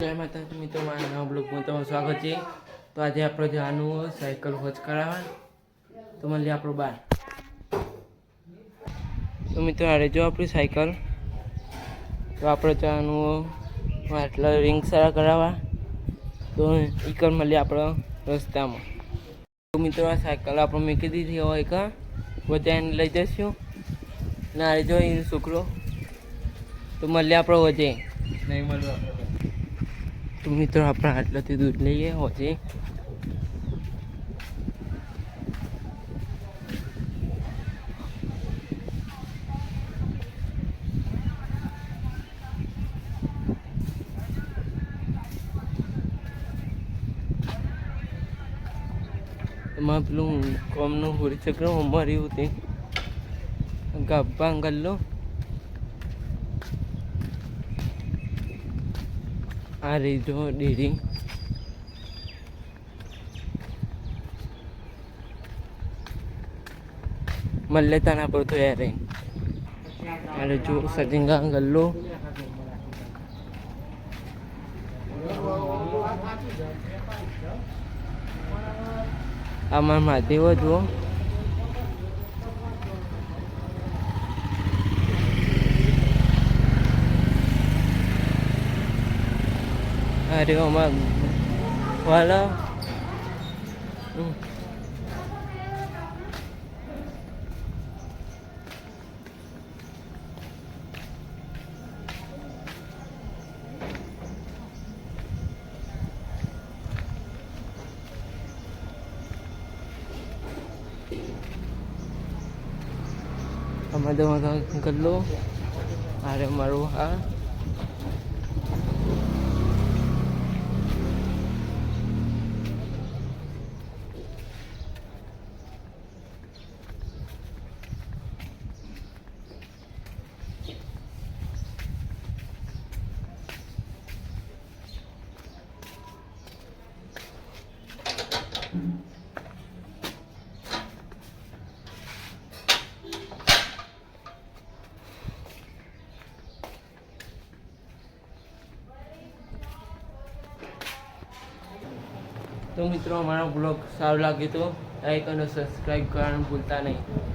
જય માતાજી મિત્રો, મારા નવા બ્લોગમાં તમારું સ્વાગત છે. તો આજે આપણે જવાનું સાયકલ હોજ કરાવવા, તો મળીએ આપણો બાર. તો મિત્રો આ જો આપણી સાયકલ. તો આપણે જવાનું આટલા રિંગ સારા કરાવવા, તો ઈકર મળીએ આપણો રસ્તામાં. તો મિત્રો આ સાયકલ આપણે મૂકી દીધી હોય કા વજાઈને લઈ જઈશું ને આ જો એ છોકરો. તો મળીએ આપણો વજે નહીં મળ્યો આપણે. તો મિત્રો આપણે આટલાથી દૂધ લઈએ હોજે. એમાં પેલું કોમનું હોરી ચક્ર અમારી હતી ગાભા ગલ્લો. આ રહી જો ડેરી. મલ્લે તાના પર તો યાર અરે જો સજિંગા ગલ્લો. આમાં મહાદેવ જુઓ. અરે આમાં વાલા અમારે ગલ્લો. અરે મારું હા તો મિત્રો અમારો બ્લોગ સારો લાગે તો લાઈક અને સબસ્ક્રાઈબ કરવાનું ભૂલતા નહીં.